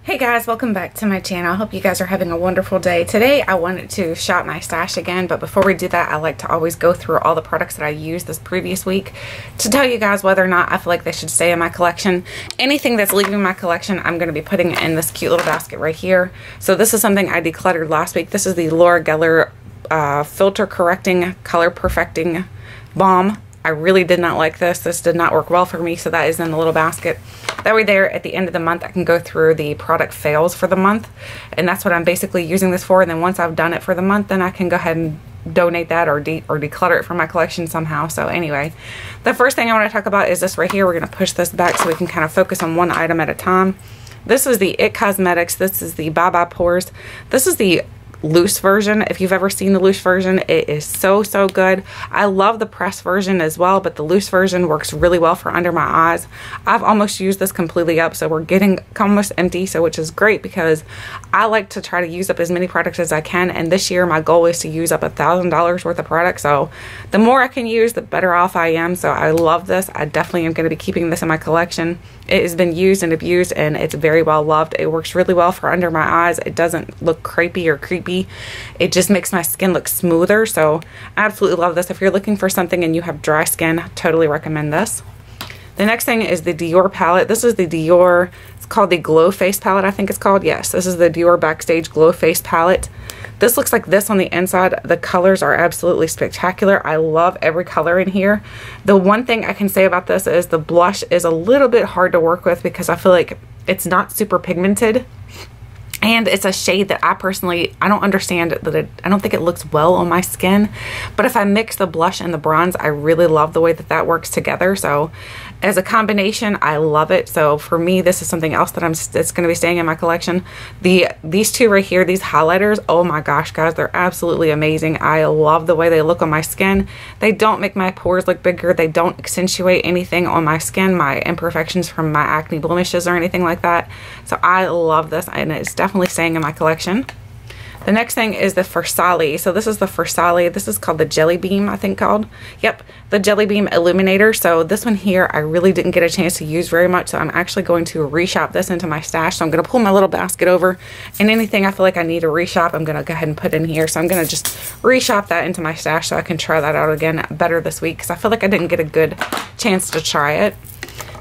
Hey guys, welcome back to my channel. I hope you guys are having a wonderful day. Today I wanted to shop my stash again, but before we do that, I like to always go through all the products that I used this previous week to tell you guys whether or not I feel like they should stay in my collection. Anything that's leaving my collection, I'm going to be putting in this cute little basket right here. So this is something I decluttered last week. This is the Laura Geller filter correcting, color perfecting balm. I really did not like this. This did not work well for me, so that is in the little basket. That way there, at the end of the month, I can go through the product fails for the month, and that's what I'm basically using this for. And then once I've done it for the month, then I can go ahead and donate that or declutter it from my collection somehow. So anyway, the first thing I want to talk about is this right here. We're going to push this back so we can kind of focus on one item at a time. This is the It Cosmetics. This is the Bye Bye Pores. This is the loose version. If you've ever seen the loose version, it is so good. I love the press version as well, but the loose version works really well for under my eyes. I've almost used this completely up, so we're getting almost empty, so which is great because I like to try to use up as many products as I can, and this year my goal is to use up $1,000 worth of products. So the more I can use, the better off I am. So I love this. I definitely am going to be keeping this in my collection. It has been used and abused, and it's very well loved. It works really well for under my eyes. It doesn't look crepey or creepy. It just makes my skin look smoother. So I absolutely love this. If you're looking for something and you have dry skin, I totally recommend this. The next thing is the Dior palette. This is the Dior, it's called the Glow Face palette, I think it's called. Yes, this is the Dior Backstage Glow Face palette. This looks like this on the inside. The colors are absolutely spectacular. I love every color in here. The one thing I can say about this is the blush is a little bit hard to work with because I feel like it's not super pigmented. And it's a shade that I don't understand that I don't think it looks well on my skin. But if I mix the blush and the bronze, I really love the way that that works together. So as a combination, I love it. So for me, this is something else that's going to be staying in my collection. These two right here, these highlighters, oh my gosh, guys, they're absolutely amazing. I love the way they look on my skin. They don't make my pores look bigger. They don't accentuate anything on my skin, my imperfections from my acne blemishes or anything like that. So I love this, and it's definitely staying in my collection. The next thing is the Versali. So this is the Versali. This is called the Jelly Beam, I think called. Yep, the Jelly Beam Illuminator. So this one here, I really didn't get a chance to use very much. So I'm actually going to reshop this into my stash. So I'm going to pull my little basket over, and anything I feel like I need to reshop, I'm going to go ahead and put in here. So I'm going to just reshop that into my stash so I can try that out again better this week because I feel like I didn't get a good chance to try it.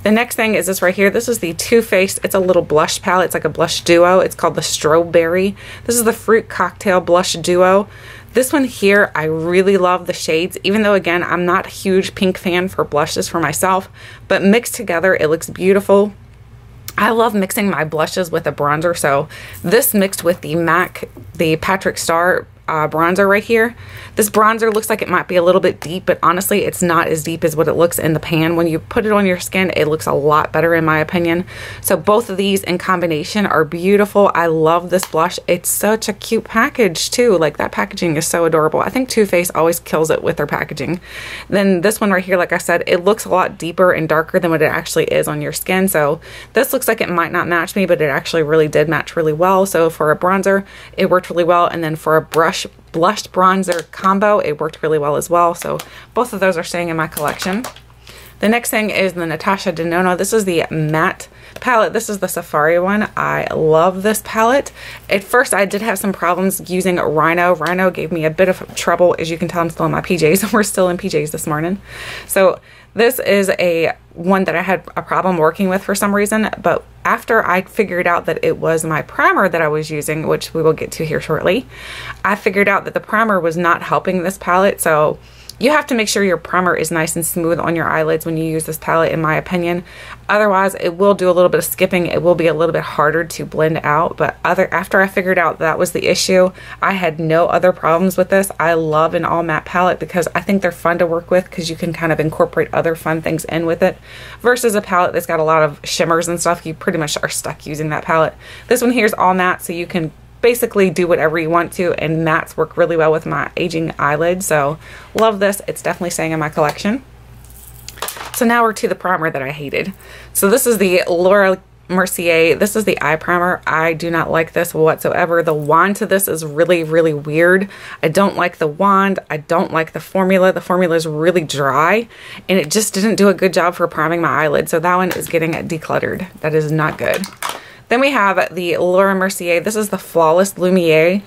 The next thing is this right here. This is the Too Faced. It's a little blush palette. It's like a blush duo. It's called the Strawberry. This is the Fruit Cocktail Blush Duo. This one here, I really love the shades, even though, again, I'm not a huge pink fan for blushes for myself, but mixed together, it looks beautiful. I love mixing my blushes with a bronzer, so this mixed with the MAC, the Patrick Star bronzer right here. This bronzer looks like it might be a little bit deep, but honestly it's not as deep as what it looks in the pan. When you put it on your skin, it looks a lot better in my opinion. So both of these in combination are beautiful. I love this blush. It's such a cute package too. Like, that packaging is so adorable. I think Too Faced always kills it with their packaging. Then this one right here, like I said, it looks a lot deeper and darker than what it actually is on your skin. So this looks like it might not match me, but it actually really did match really well. So for a bronzer, it worked really well. And then for a blush bronzer combo, it worked really well as well. So both of those are staying in my collection. The next thing is the Natasha Denona. This is the matte palette. This is the Safari one. I love this palette. At first I did have some problems using Rhino. Rhino gave me a bit of trouble. As you can tell, I'm still in my PJs. We're still in PJs this morning. So this is a one that I had a problem working with for some reason, but after I figured out that it was my primer that I was using, which we will get to here shortly, I figured out that the primer was not helping this palette. So you have to make sure your primer is nice and smooth on your eyelids when you use this palette, in my opinion. Otherwise, it will do a little bit of skipping. It will be a little bit harder to blend out. But after I figured out that was the issue, I had no other problems with this. I love an all matte palette because I think they're fun to work with because you can kind of incorporate other fun things in with it. Versus a palette that's got a lot of shimmers and stuff, you pretty much are stuck using that palette. This one here is all matte, so you can basically do whatever you want to, and mattes work really well with my aging eyelids. So love this. It's definitely staying in my collection. So now we're to the primer that I hated. So this is the Laura Mercier. This is the eye primer. I do not like this whatsoever. The wand to this is really weird. I don't like the wand. I don't like the formula. The formula is really dry, and it just didn't do a good job for priming my eyelid. So that one is getting decluttered. That is not good. Then we have the Laura Mercier. This is the Flawless Lumiere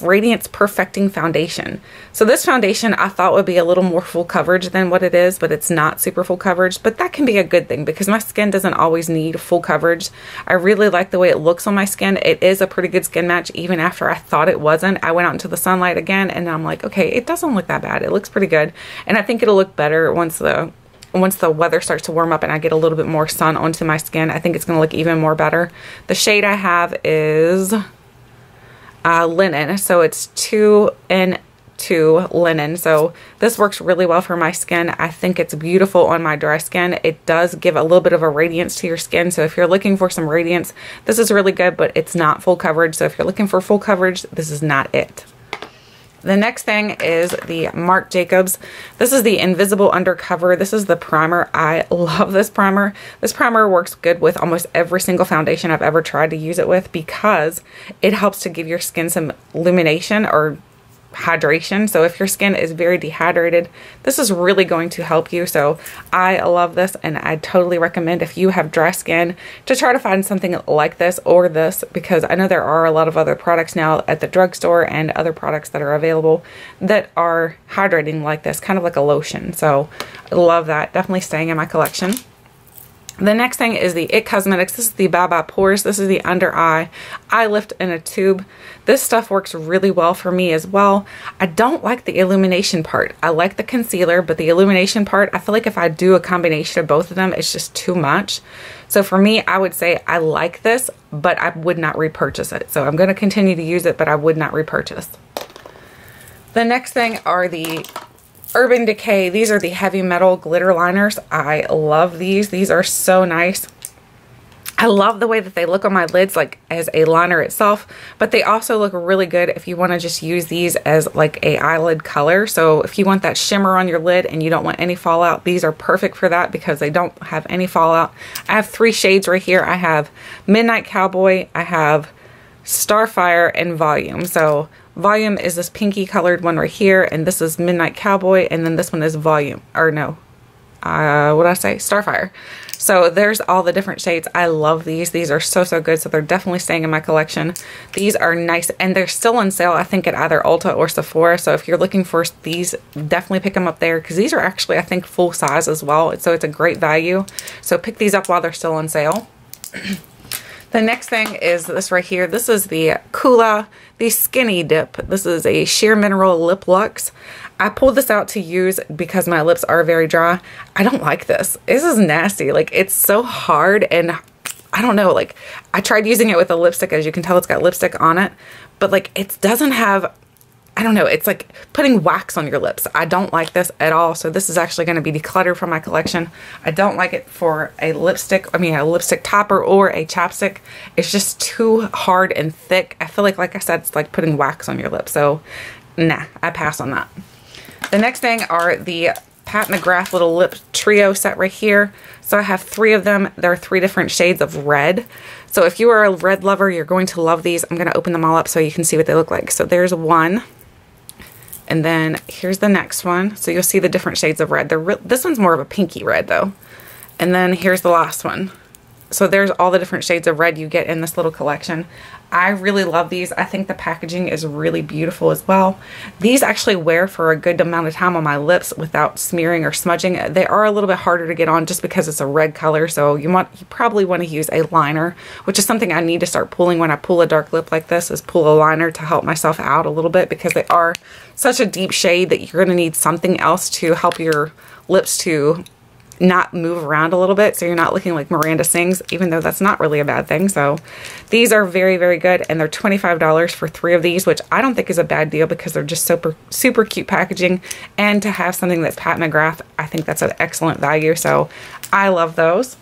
Radiance Perfecting Foundation. So this foundation I thought would be a little more full coverage than what it is, but it's not super full coverage, but that can be a good thing because my skin doesn't always need full coverage. I really like the way it looks on my skin. It is a pretty good skin match even after I thought it wasn't. I went out into the sunlight again and I'm like, okay, it doesn't look that bad. It looks pretty good. And I think it'll look better once the weather starts to warm up and I get a little bit more sun onto my skin. I think it's going to look even more better. The shade I have is Linen, so it's 2N2 Linen. So this works really well for my skin. I think it's beautiful on my dry skin. It does give a little bit of a radiance to your skin, so if you're looking for some radiance, this is really good, but it's not full coverage. So if you're looking for full coverage, this is not it. The next thing is the Marc Jacobs. This is the Invisible Undercover. This is the primer. I love this primer. This primer works good with almost every single foundation I've ever tried to use it with because it helps to give your skin some illumination or hydration. So if your skin is very dehydrated, this is really going to help you. So I love this and I totally recommend if you have dry skin to try to find something like this or this, because I know there are a lot of other products now at the drugstore and other products that are available that are hydrating like this, kind of like a lotion. So I love that. Definitely staying in my collection. The next thing is the IT Cosmetics. This is the Bye Bye Pores. This is the under eye lift in a tube. This stuff works really well for me as well. I don't like the illumination part. I like the concealer, but the illumination part, I feel like if I do a combination of both of them, it's just too much. So for me, I would say I like this, but I would not repurchase it. So I'm going to continue to use it, but I would not repurchase. The next thing are the Urban Decay. These are the heavy metal glitter liners. I love these. These are so nice. I love the way that they look on my lids like as a liner itself, but they also look really good if you want to just use these as like a eyelid color. So if you want that shimmer on your lid and you don't want any fallout, these are perfect for that because they don't have any fallout. I have 3 shades right here. I have Midnight Cowboy, I have Starfire, and Volume. So Volume is this pinky colored one right here, and this is Midnight Cowboy, and then this one is Volume, or no, what did I say? Starfire. So there's all the different shades. I love these. These are so, so good. So they're definitely staying in my collection. These are nice, and they're still on sale, I think, at either Ulta or Sephora. So if you're looking for these, definitely pick them up there because these are actually, I think, full size as well. So it's a great value. So pick these up while they're still on sale. The next thing is this right here. This is the Kula, the Skinny Dip. This is a Sheer Mineral Lip Lux. I pulled this out to use because my lips are very dry. I don't like this. This is nasty. Like, it's so hard, and I don't know, like, I tried using it with a lipstick. As you can tell, it's got lipstick on it, but like, it doesn't have, I don't know, it's like putting wax on your lips. I don't like this at all. So this is actually going to be decluttered from my collection. I don't like it for a lipstick, I mean a lipstick topper or a chapstick. It's just too hard and thick. I feel like I said, it's like putting wax on your lips. So nah, I pass on that. The next thing are the Pat McGrath little lip trio set right here. So I have 3 of them. There are 3 different shades of red. So if you are a red lover, you're going to love these. I'm going to open them all up so you can see what they look like. So there's one. And then here's the next one. So you'll see the different shades of red. This one's more of a pinky red though. And then here's the last one. So there's all the different shades of red you get in this little collection. I really love these. I think the packaging is really beautiful as well. These actually wear for a good amount of time on my lips without smearing or smudging. They are a little bit harder to get on just because it's a red color. So you probably want to use a liner, which is something I need to start pulling when I pull a dark lip like this, is pull a liner to help myself out a little bit because they are such a deep shade that you're going to need something else to help your lips to not move around a little bit so you're not looking like Miranda Sings, even though that's not really a bad thing. So these are very, very good, and they're $25 for 3 of these, which I don't think is a bad deal because they're just super, super cute packaging, and to have something that's Pat McGrath, I think that's an excellent value. So I love those.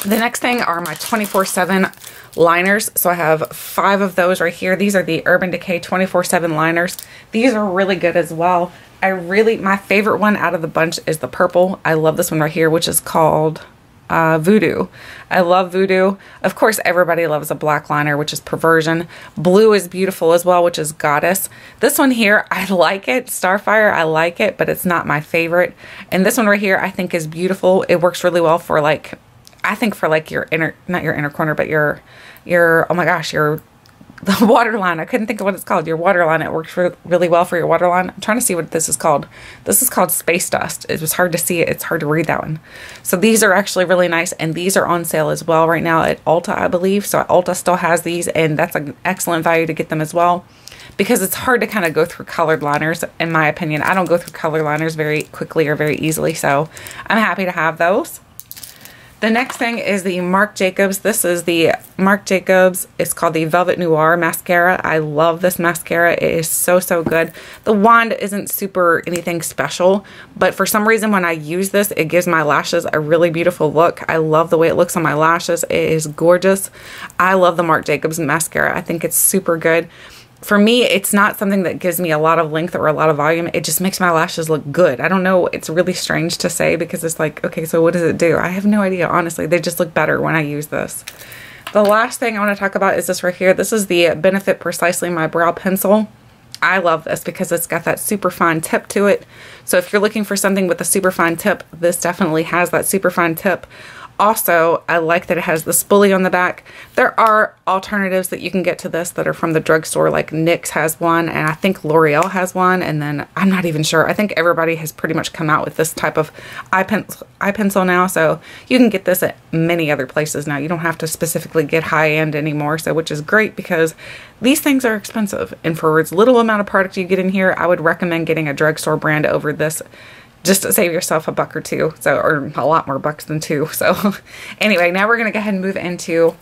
The next thing are my 24/7 liners. So I have 5 of those right here. These are the Urban Decay 24/7 liners. These are really good as well. My favorite one out of the bunch is the purple. I love this one right here, which is called Voodoo. I love Voodoo. Of course, everybody loves a black liner, which is Perversion. Blue is beautiful as well, which is Goddess. This one here, I like it. Starfire, I like it, but it's not my favorite. And this one right here, I think is beautiful. It works really well for like I think for like your inner, not your inner corner, but your, oh my gosh, the waterline. I couldn't think of what it's called. Your waterline. It works really well for your waterline. I'm trying to see what this is called. This is called Space Dust. It was hard to see it. It's hard to read that one. So these are actually really nice, and these are on sale as well right now at Ulta, I believe. So Ulta still has these, and that's an excellent value to get them as well, because it's hard to kind of go through colored liners, in my opinion. I don't go through color liners very quickly or very easily, so I'm happy to have those. The next thing is the Marc Jacobs. This is the Marc Jacobs. It's called the Velvet Noir Mascara. I love this mascara. It is so, so good. The wand isn't super anything special, but for some reason when I use this, it gives my lashes a really beautiful look. I love the way it looks on my lashes. It is gorgeous. I love the Marc Jacobs mascara. I think it's super good. For me, it's not something that gives me a lot of length or a lot of volume. It just makes my lashes look good. I don't know. It's really strange to say, because it's like, okay, so what does it do? I have no idea, honestly. They just look better when I use this. The last thing I want to talk about is this right here. This is the Benefit Precisely My Brow Pencil. I love this because it's got that super fine tip to it. So if you're looking for something with a super fine tip, this definitely has that super fine tip. Also, I like that it has the spoolie on the back. There are alternatives that you can get to this that are from the drugstore, like NYX has one, and I think L'Oreal has one, and then I'm not even sure. I think everybody has pretty much come out with this type of eye pencil now, so you can get this at many other places now. You don't have to specifically get high-end anymore, so which is great because these things are expensive, and for as little amount of product you get in here, I would recommend getting a drugstore brand over this, just to save yourself a buck or two, so, or a lot more bucks than two. So anyway, now we're going to go ahead and move into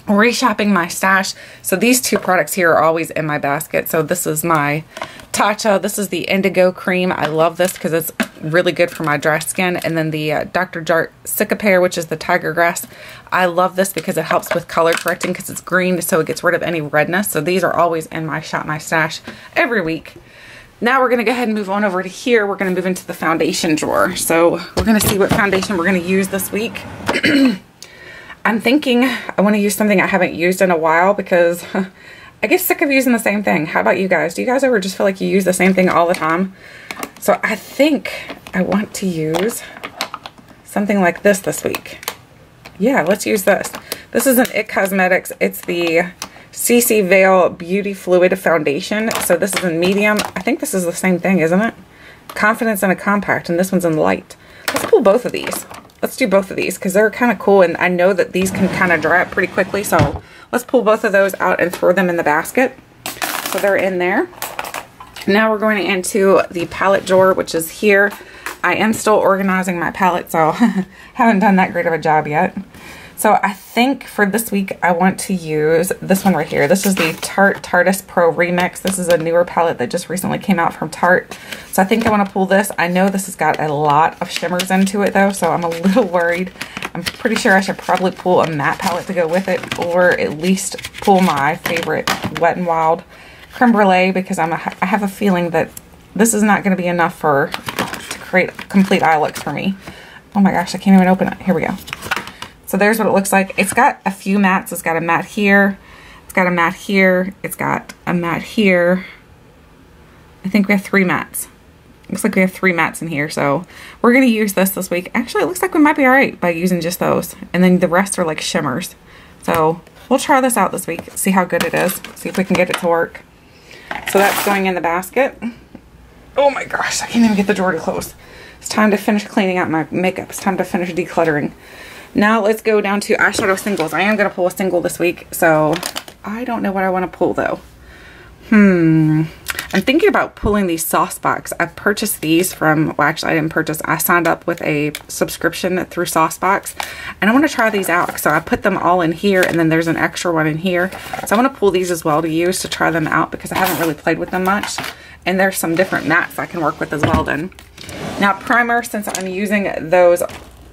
reshopping my stash. So these two products here are always in my basket. So this is my Tatcha. This is the Indigo Cream. I love this because it's really good for my dry skin. And then the Dr. Jart Cicapair, which is the Tiger Grass. I love this because it helps with color correcting because it's green, so it gets rid of any redness. So these are always in my Shop My Stash every week. Now we're going to go ahead and move on over to here. We're going to move into the foundation drawer. So we're going to see what foundation we're going to use this week. I'm thinking I want to use something I haven't used in a while because I get sick of using the same thing. How about you guys? Do you guys ever just feel like you use the same thing all the time? So I think I want to use something like this week. Yeah, let's use this. This is an IT Cosmetics. It's the CC Veil Beauty Fluid Foundation. So this is in medium. I think this is the same thing, isn't it? Confidence in a compact, and this one's in light. Let's pull both of these. Let's do both of these because they're kind of cool, and I know that these can kind of dry up pretty quickly. So let's pull both of those out and throw them in the basket. So they're in there. Now we're going into the palette drawer, which is here. I am still organizing my palette, so haven't done that great of a job yet. So I think for this week, I want to use this one right here. This is the Tarte Tarteist Pro Remix. This is a newer palette that just recently came out from Tarte. So I think I want to pull this. I know this has got a lot of shimmers into it though, so I'm a little worried. I'm pretty sure I should probably pull a matte palette to go with it, or at least pull my favorite Wet n Wild Creme Brulee, because I have a feeling that this is not going to be enough to create complete eye looks for me. Oh my gosh, I can't even open it. Here we go. So there's what it looks like. It's got a few mattes. It's got a matte here. It's got a matte here. It's got a matte here. I think we have 3 mattes. Looks like we have 3 mattes in here. So we're going to use this week. Actually, it looks like we might be all right by using just those. And then the rest are like shimmers. So we'll try this out this week. See how good it is. See if we can get it to work. So that's going in the basket. Oh my gosh, I can't even get the drawer to close. It's time to finish cleaning out my makeup. It's time to finish decluttering. Now let's go down to eyeshadow singles. I am going to pull a single this week, so I don't know what I want to pull though. I'm thinking about pulling these Saucebox. I've purchased these from, well actually I didn't purchase, I signed up with a subscription through Saucebox, and I want to try these out. So I put them all in here, and then there's an extra one in here. So I want to pull these as well to use to try them out because I haven't really played with them much. And there's some different mattes I can work with as well then. Now primer, since I'm using those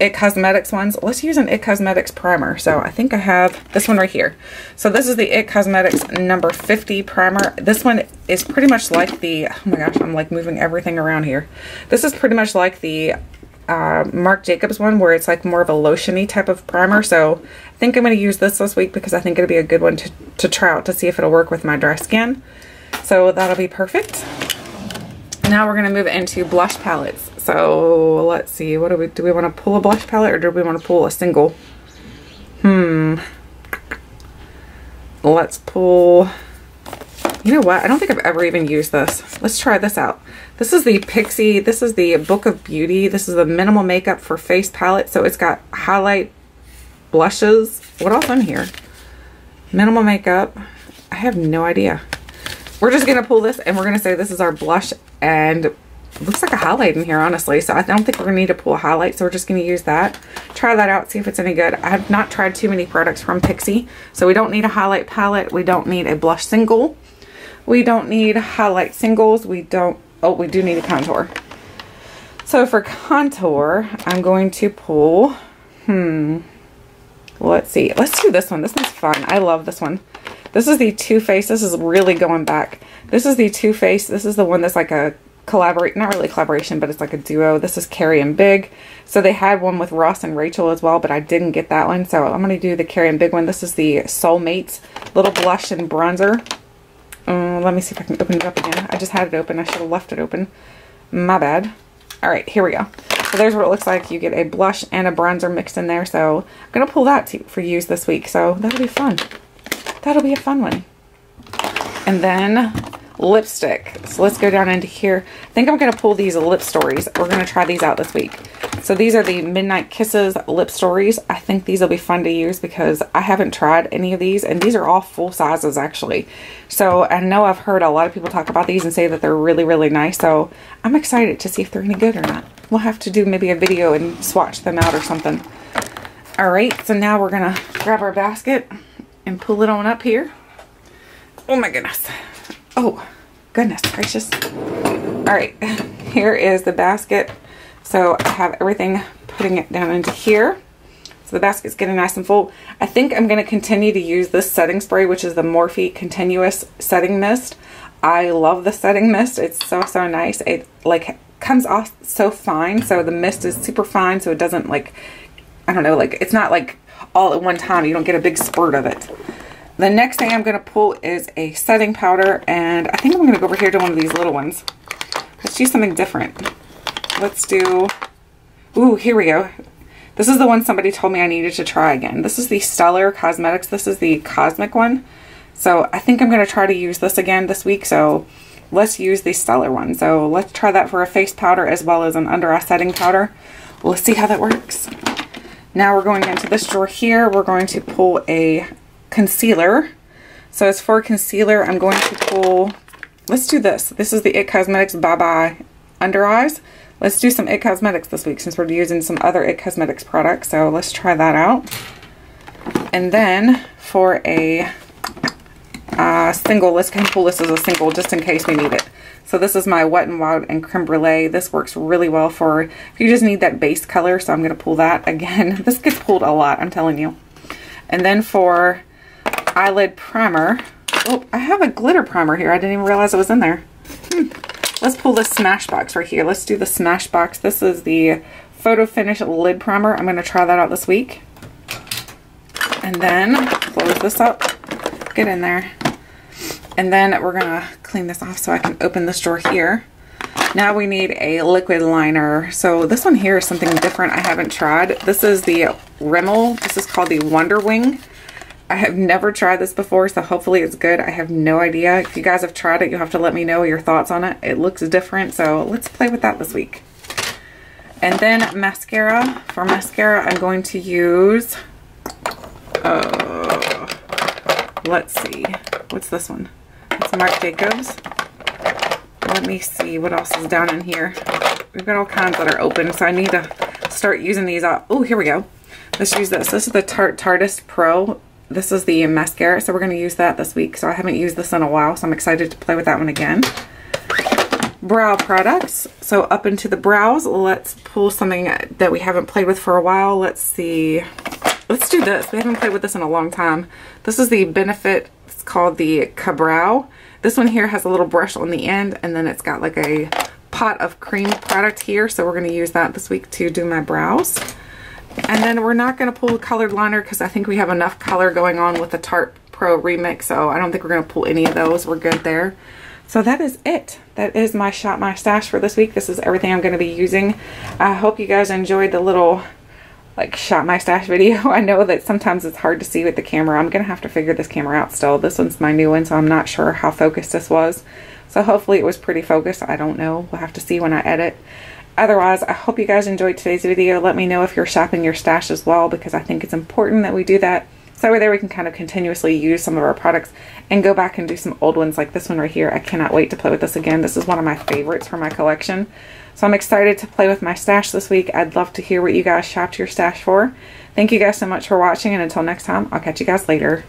IT Cosmetics ones, let's use an IT Cosmetics primer. So I think I have this one right here. So this is the IT Cosmetics number 50 primer. This one is pretty much like the, oh my gosh, I'm like moving everything around here. This is pretty much like the Marc Jacobs one, where it's like more of a lotiony type of primer. So I think I'm going to use this week because I think it'll be a good one to try out to see if it'll work with my dry skin. So that'll be perfect. Now we're going to move into blush palettes. So let's see, what do we want to pull a blush palette, or do we want to pull a single? Let's pull, you know what? I don't think I've ever even used this. Let's try this out. This is the Pixie, this is the Book of Beauty. This is the minimal makeup for face palette. So it's got highlight, blushes. What else in here? Minimal makeup. I have no idea. We're just gonna pull this and we're gonna say this is our blush, and it looks like a highlight in here, honestly. So I don't think we're gonna need to pull a highlight. So we're just gonna use that. Try that out, see if it's any good. I have not tried too many products from Pixie. So we don't need a highlight palette. We don't need a blush single. We don't need highlight singles. We don't, oh, we do need a contour. So for contour, I'm going to pull, let's see. Let's do this one. This one's fun. I love this one. This is the Too Faced. This is really going back. This is the Too Faced. This is the one that's like a collaborate, not really collaboration, but it's like a duo. This is Carrie and Big. So they had one with Ross and Rachel as well, but I didn't get that one. So I'm going to do the Carrie and Big one. This is the Soulmates little blush and bronzer. Let me see if I can open it up again. I just had it open. I should have left it open. My bad. All right, here we go. So there's what it looks like. You get a blush and a bronzer mixed in there. So I'm going to pull that for use this week. So that'll be fun. That'll be a fun one. And then lipstick. So let's go down into here. I think I'm going to pull these lip stories. We're going to try these out this week. So these are the Midnight Kisses lip stories. I think these will be fun to use because I haven't tried any of these, and these are all full sizes actually. So I know I've heard a lot of people talk about these and say that they're really, really nice. So I'm excited to see if they're any good or not. We'll have to do maybe a video and swatch them out or something. All right, so now we're going to grab our basket and pull it on up here. Oh my goodness. Oh, goodness gracious. All right, here is the basket. So I have everything, putting it down into here. So the basket's getting nice and full. I think I'm going to continue to use this setting spray, which is the Morphe Continuous Setting Mist. I love the setting mist. It's so, so nice. It like comes off so fine. So the mist is super fine. So it doesn't like, I don't know, like it's not like all at one time. You don't get a big spurt of it. The next thing I'm going to pull is a setting powder, and I think I'm going to go over here to one of these little ones. Let's do something different. Let's do, ooh, here we go. This is the one somebody told me I needed to try again. This is the Stellar Cosmetics. This is the Cosmic one. So I think I'm going to try to use this again this week. So let's use the Stellar one. So let's try that for a face powder as well as an under eye setting powder. Let's see how that works. Now we're going into this drawer here. We're going to pull a concealer. So as for concealer, I'm going to pull, let's do this. This is the It Cosmetics Bye Bye Under Eyes. Let's do some It Cosmetics this week since we're using some other It Cosmetics products. So let's try that out. And then for a single, let's kind of pull this as a single just in case we need it. So this is my Wet n Wild and Creme Brulee. This works really well for if you just need that base color. So I'm going to pull that again. This gets pulled a lot, I'm telling you. And then for eyelid primer. Oh, I have a glitter primer here. I didn't even realize it was in there. Let's pull the Smashbox right here. Let's do the Smashbox. This is the Photo Finish Lid Primer. I'm going to try that out this week. And then close this up. Get in there. And then we're going to clean this off so I can open this drawer here. Now we need a liquid liner. So this one here is something different I haven't tried. This is the Rimmel. This is called the Wonder Wing. I have never tried this before, so hopefully it's good. I have no idea. If you guys have tried it, you'll have to let me know your thoughts on it. It looks different, so let's play with that this week. And then mascara. For mascara, I'm going to use, let's see. What's this one? It's Marc Jacobs. Let me see what else is down in here. We've got all kinds that are open, so I need to start using these up. Oh, here we go. Let's use this. This is the Tarteist Pro. This is the mascara, so we're going to use that this week. So I haven't used this in a while, so I'm excited to play with that one again. Brow products. So up into the brows, let's pull something that we haven't played with for a while. Let's see. Let's do this. We haven't played with this in a long time. This is the Benefit. It's called the Cabrow. This one here has a little brush on the end, and then it's got like a pot of cream product here. So we're going to use that this week to do my brows. And then we're not going to pull a colored liner because I think we have enough color going on with the Tarte Pro Remix. So I don't think we're going to pull any of those. We're good there. So that is it. That is my Shop My Stash for this week. This is everything I'm going to be using. I hope you guys enjoyed the little like shop my stash video. I know that sometimes it's hard to see with the camera. I'm gonna have to figure this camera out still. This one's my new one, so I'm not sure how focused this was. So hopefully it was pretty focused. I don't know. We'll have to see when I edit. Otherwise, I hope you guys enjoyed today's video. Let me know if you're shopping your stash as well, because I think it's important that we do that. So there we can kind of continuously use some of our products and go back and do some old ones like this one right here. I cannot wait to play with this again. This is one of my favorites for my collection. So I'm excited to play with my stash this week. I'd love to hear what you guys shopped your stash for. Thank you guys so much for watching, and until next time, I'll catch you guys later.